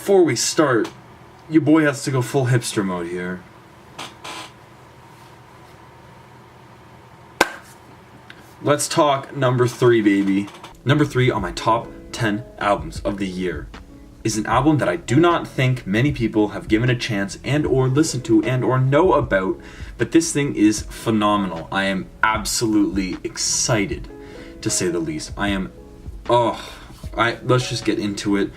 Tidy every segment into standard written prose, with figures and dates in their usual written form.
before we start, your boy has to go full hipster mode here. Let's talk number 3, baby. Number 3 on my top 10 albums of the year is an album that I do not think many people have given a chance and or listened to and or know about, but this thing is phenomenal. I am absolutely excited, to say the least. Let's just get into it.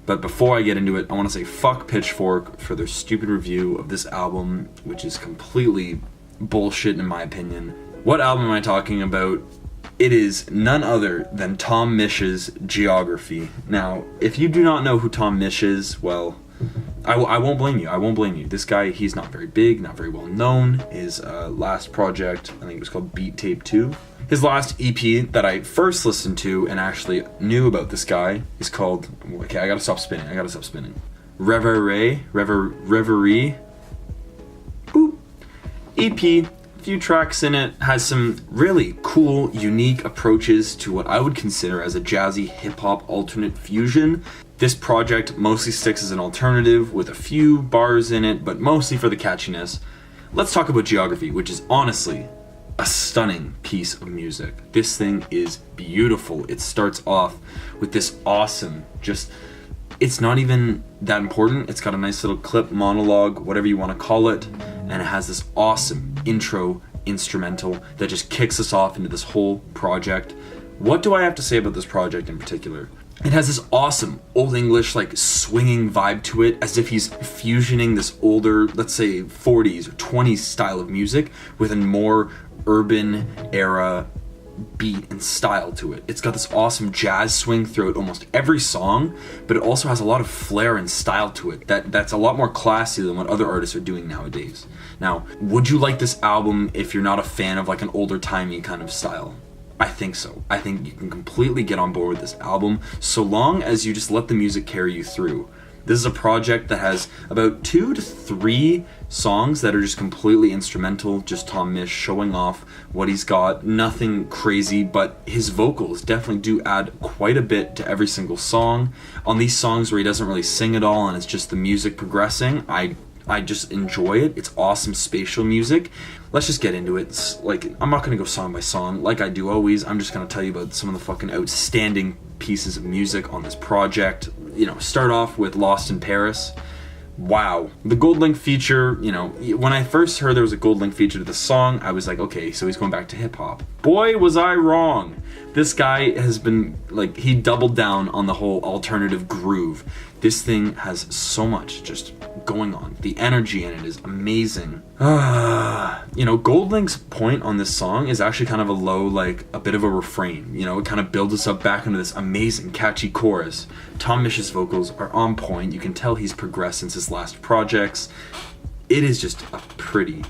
But before I get into it, I want to say fuck Pitchfork for their stupid review of this album, which is completely bullshit in my opinion. What album am I talking about? It is none other than Tom Misch's Geography. Now, if you do not know who Tom Misch is, well, I won't blame you. I won't blame you. This guy, he's not very big, not very well known. His last project, I think it was called Beat Tape 2. His last EP that I first listened to and actually knew about this guy is called, okay, I gotta stop spinning. Reverie. Boop. EP. Few tracks in it, has some really cool, unique approaches to what I would consider as a jazzy hip-hop alternate fusion. This project mostly sticks as an alternative with a few bars in it, but mostly for the catchiness. Let's talk about Geography, which is honestly a stunning piece of music. This thing is beautiful. It starts off with this awesome, it's not even that important. It's got a nice little clip, monologue, whatever you want to call it, and it has this awesome intro instrumental that just kicks us off into this whole project. What do I have to say about this project in particular? It has this awesome Old English, like, swinging vibe to it, as if he's fusioning this older, let's say 40s or 20s style of music with a more urban era beat and style to it. It's got this awesome jazz swing throughout almost every song, but it also has a lot of flair and style to it that's a lot more classy than what other artists are doing nowadays. Now, would you like this album if you're not a fan of like an older timey kind of style? I think so. I think you can completely get on board with this album so long as you just let the music carry you through. This is a project that has about 2 to 3 songs that are just completely instrumental, just Tom Misch showing off what he's got. Nothing crazy, but his vocals definitely do add quite a bit to every single song. On these songs where he doesn't really sing at all and it's just the music progressing, I just enjoy it. It's awesome spatial music. Let's just get into it. It's like, I'm not gonna go song by song like I do always. I'm just gonna tell you about some of the fucking outstanding pieces of music on this project. You know, start off with Lost in Paris. Wow. The gold link feature, you know, when I first heard there was a gold link feature to the song, I was like, okay, so he's going back to hip hop. Boy, was I wrong. This guy has been, like, he doubled down on the whole alternative groove. This thing has so much just going on. The energy in it is amazing. You know, Gold Link's point on this song is actually kind of a low, like, a bit of a refrain. You know, it kind of builds us up back into this amazing, catchy chorus. Tom Misch's vocals are on point. You can tell he's progressed since his last projects. It is just a pretty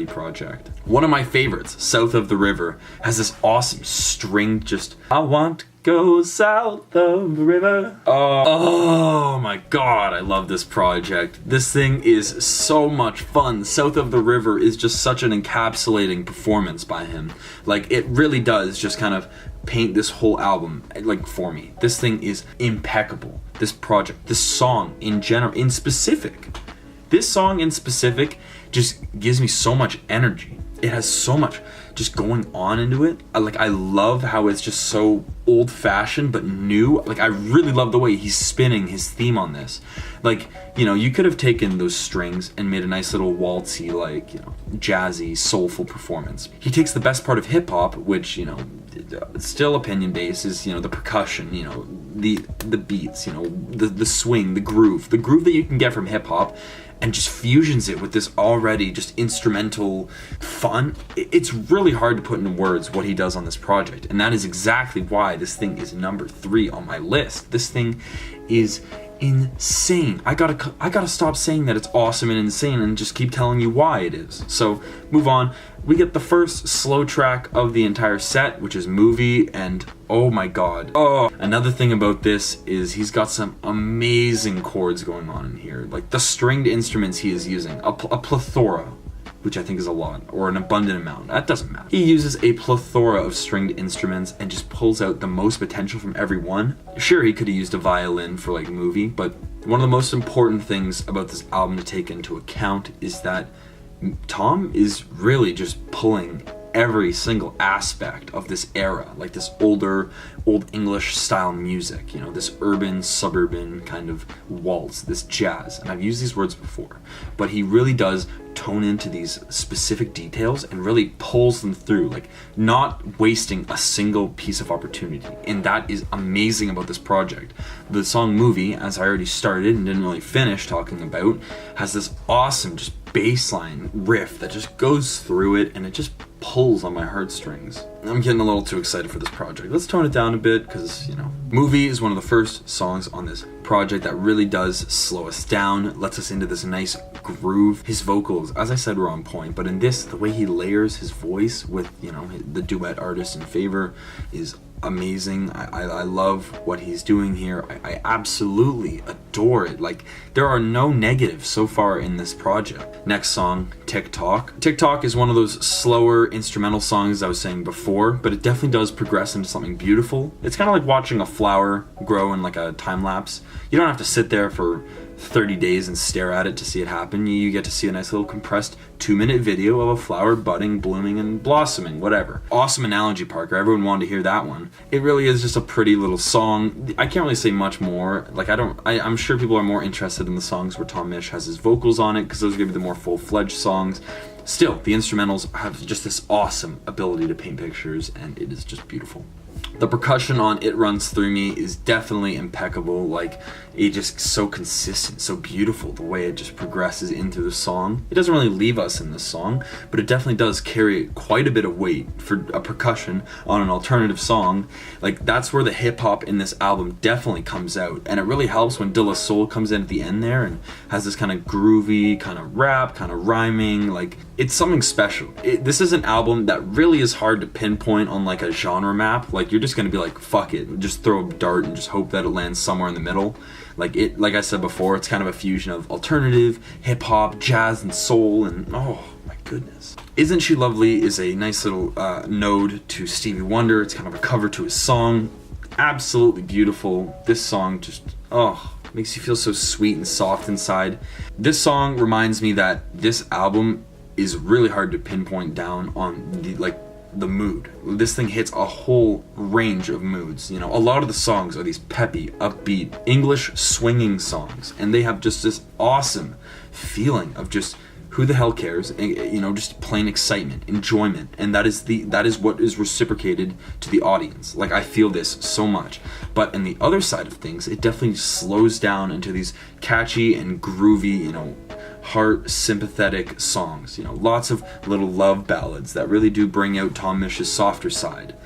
project. One of my favorites, South of the River, has this awesome string just, I want to go south of the river. Oh my god, I love this project. This thing is so much fun. South of the River is just such an encapsulating performance by him. Like, it really does just kind of paint this whole album, like, for me. This thing is impeccable. This project, this song in general, in specific. This song in specific just gives me so much energy. It has so much just going on into it. I love how it's just so old-fashioned but new. Like, I really love the way he's spinning his theme on this. Like, you know, you could have taken those strings and made a nice little waltzy, like, you know, jazzy, soulful performance. He takes the best part of hip-hop, which, you know, still opinion-based, is, you know, the percussion, you know, the beats, you know, the swing, the groove that you can get from hip-hop, and just fusions it with this already just instrumental fun. It's really hard to put into words what he does on this project, and that is exactly why this thing is number 3 on my list. This thing is insane. I gotta stop saying that it's awesome and insane and just keep telling you why it is. So, move on. We get the first slow track of the entire set, which is Movie, and oh my god. Oh, another thing about this is he's got some amazing chords going on in here. Like, the stringed instruments he is using, a plethora which I think is a lot, or an abundant amount. That doesn't matter. He uses a plethora of stringed instruments and just pulls out the most potential from every one. Sure, he could have used a violin for like movie, but one of the most important things about this album to take into account is that Tom is really just pulling every single aspect of this era, like this old English style music, you know, this urban, suburban kind of waltz, this jazz. And I've used these words before, but he really does tone into these specific details and really pulls them through, like not wasting a single piece of opportunity. And that is amazing about this project. The song Movie, as I already started and didn't really finish talking about, has this awesome just bassline riff that just goes through it, and it just pulls on my heartstrings. I'm getting a little too excited for this project. Let's tone it down a bit, because, you know, Movie is one of the first songs on this project that really does slow us down, lets us into this nice groove. His vocals, as I said, were on point, but in this, the way he layers his voice with, you know, the duet artist in favor is amazing. I love what he's doing here. I absolutely adore it. Like, there are no negatives so far in this project. Next song, Tock. Tock is one of those slower instrumental songs I was saying before, but it definitely does progress into something beautiful. It's kind of like watching a flower grow in like a time lapse. You don't have to sit there for 30 days and stare at it to see it happen. You get to see a nice little compressed 2-minute video of a flower budding, blooming, and blossoming, whatever. Awesome analogy, Parker. Everyone wanted to hear that one. It really is just a pretty little song. I can't really say much more. Like, I'm sure people are more interested in the songs where Tom Misch has his vocals on it, because those are going to be the more full-fledged songs. Still, the instrumentals have just this awesome ability to paint pictures, and it is just beautiful. The percussion on It Runs Through Me is definitely impeccable. Like, it just so consistent, so beautiful, the way it just progresses into the song. It doesn't really leave us in this song, but it definitely does carry quite a bit of weight for a percussion on an alternative song. Like, that's where the hip-hop in this album definitely comes out, and it really helps when De La Soul comes in at the end there and has this kind of groovy, kind of rap, kind of rhyming. Like, it's something special. This is an album that really is hard to pinpoint on like a genre map. Like, you're just gonna be like, fuck it, just throw a dart and just hope that it lands somewhere in the middle. Like I said before, it's kind of a fusion of alternative, hip-hop, jazz, and soul, and oh my goodness. Isn't She Lovely is a nice little node to Stevie Wonder. It's kind of a cover to his song. Absolutely beautiful. This song just, makes you feel so sweet and soft inside. This song reminds me that this album is really hard to pinpoint down on the mood. This thing hits a whole range of moods. You know, a lot of the songs are these peppy, upbeat, English swinging songs, and they have just this awesome feeling of just who the hell cares, you know, just plain excitement, enjoyment, and that is what is reciprocated to the audience. Like, I feel this so much. But in the other side of things, it definitely slows down into these catchy and groovy, you know, heart sympathetic songs, you know, lots of little love ballads that really do bring out Tom Misch's softer side.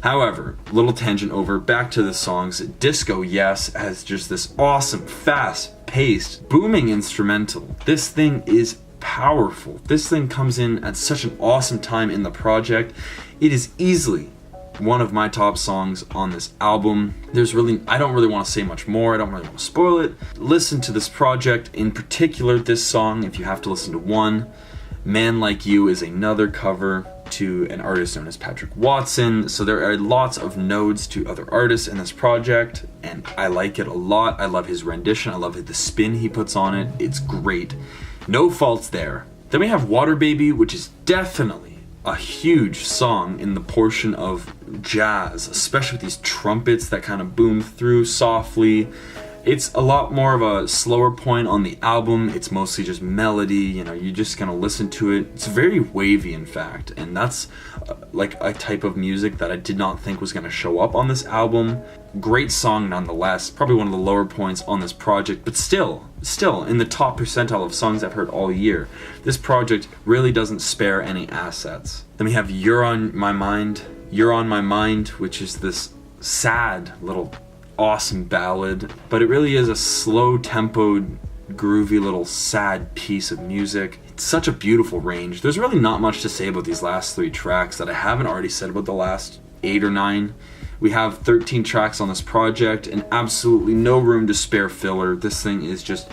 However, little tangent over, back to the songs. Disco Yes has just this awesome, fast-paced, booming instrumental. This thing is powerful. This thing comes in at such an awesome time in the project. It is easily one of my top songs on this album. I don't really want to say much more. I don't really want to spoil it. Listen to this project, in particular this song, if you have to listen to one. Man Like You is another cover to an artist known as Patrick Watson. So there are lots of nodes to other artists in this project, and I like it a lot. I love his rendition. I love the spin he puts on it. It's great. No faults there. Then we have Water Baby, which is definitely a huge song in the portion of jazz, especially with these trumpets that kind of boom through softly. It's a lot more of a slower point on the album. It's mostly just melody, you know, you're just gonna listen to it. It's very wavy, in fact, and that's like a type of music that I did not think was gonna show up on this album. Great song nonetheless, probably one of the lower points on this project, but still in the top percentile of songs I've heard all year. This project really doesn't spare any assets. Then we have You're on My Mind, which is this sad little awesome ballad, but it really is a slow-tempoed, groovy little sad piece of music. It's such a beautiful range. There's really not much to say about these last 3 tracks that I haven't already said about the last 8 or 9. We have 13 tracks on this project and absolutely no room to spare filler. This thing is just,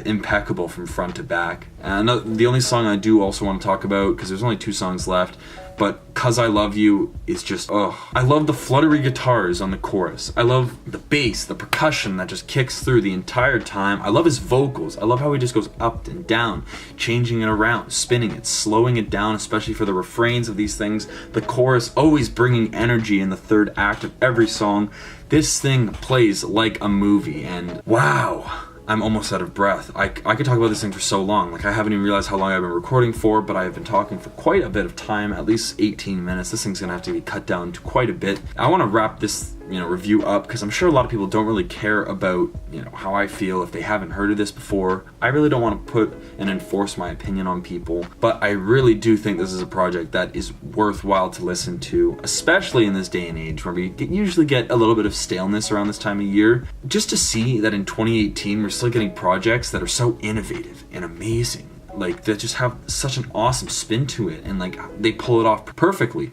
impeccable from front to back. And the only song I do also want to talk about, because there's only 2 songs left, but "Cause I Love You" is just, I love the fluttery guitars on the chorus. I love the bass, the percussion that just kicks through the entire time. I love his vocals. I love how he just goes up and down, changing it around, spinning it, slowing it down, especially for the refrains of these things. The chorus always bringing energy in the third act of every song. This thing plays like a movie, and wow. I'm almost out of breath. I could talk about this thing for so long. Like, I haven't even realized how long I've been recording for, but I have been talking for quite a bit of time, at least 18 minutes. This thing's gonna have to be cut down to quite a bit. I wanna wrap this, review up, because I'm sure a lot of people don't really care about, how I feel if they haven't heard of this before. I really don't want to put and enforce my opinion on people, but I really do think this is a project that is worthwhile to listen to, especially in this day and age where we usually get a little bit of staleness around this time of year. Just to see that in 2018 we're still getting projects that are so innovative and amazing, like that just have such an awesome spin to it, and like they pull it off perfectly.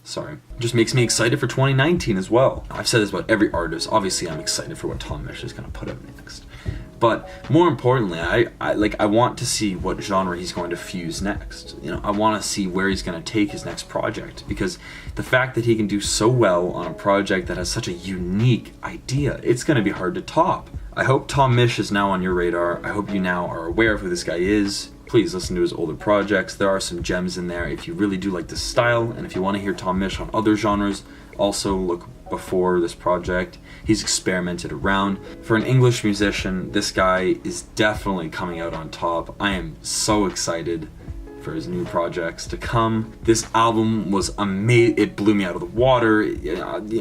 Sorry. Just makes me excited for 2019 as well. I've said this about every artist. Obviously, I'm excited for what Tom Misch is going to put out next. But more importantly, I want to see what genre he's going to fuse next. I want to see where he's going to take his next project, because the fact that he can do so well on a project that has such a unique idea, it's going to be hard to top. I hope Tom Misch is now on your radar. I hope you now are aware of who this guy is. Please listen to his older projects. There are some gems in there if you really do like this style, and if you want to hear Tom Misch on other genres, also look before this project. He's experimented around. For an English musician, this guy is definitely coming out on top. I am so excited for his new projects to come. This album was amazing. It blew me out of the water.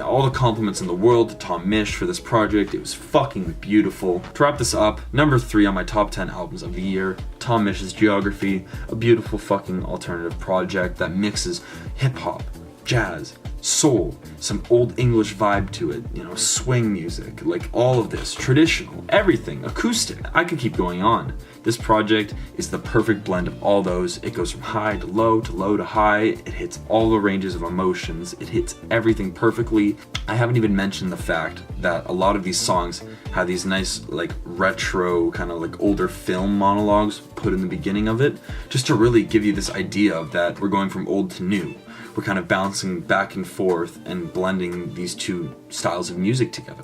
All the compliments in the world to Tom Misch for this project. It was fucking beautiful. To wrap this up, number 3 on my top 10 albums of the year, Tom Misch's Geography, a beautiful fucking alternative project that mixes hip-hop, jazz, soul, some old English vibe to it, swing music, like all of this, traditional, everything, acoustic. I could keep going on. This project is the perfect blend of all those. It goes from high to low to high. It hits all the ranges of emotions. It hits everything perfectly. I haven't even mentioned the fact that a lot of these songs have these nice, like, retro, kind of like older film monologues put in the beginning of it, just to really give you this idea of that we're going from old to new. We're kind of bouncing back and forth and blending these two styles of music together.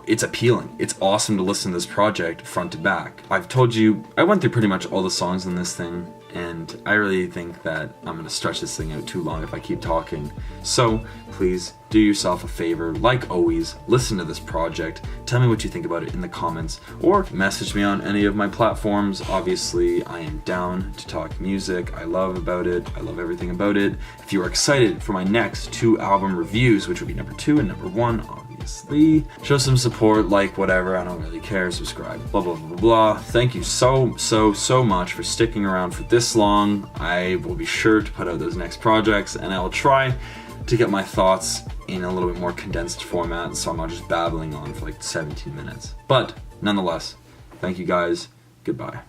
It's appealing. It's awesome to listen to this project front to back. I've told you, I went through pretty much all the songs in this thing, and I really think that I'm gonna stretch this thing out too long if I keep talking. So please do yourself a favor, like always, listen to this project, tell me what you think about it in the comments, or message me on any of my platforms. Obviously, I am down to talk music. I love everything about it. If you are excited for my next 2 album reviews, which will be number 2 and number 1, obviously, show some support, like whatever, I don't really care, subscribe, blah blah blah blah. Thank you so much for sticking around for this long. I will be sure to put out those next projects, and I will try to get my thoughts in a little bit more condensed format, so I'm not just babbling on for like 17 minutes. But nonetheless, thank you guys. Goodbye.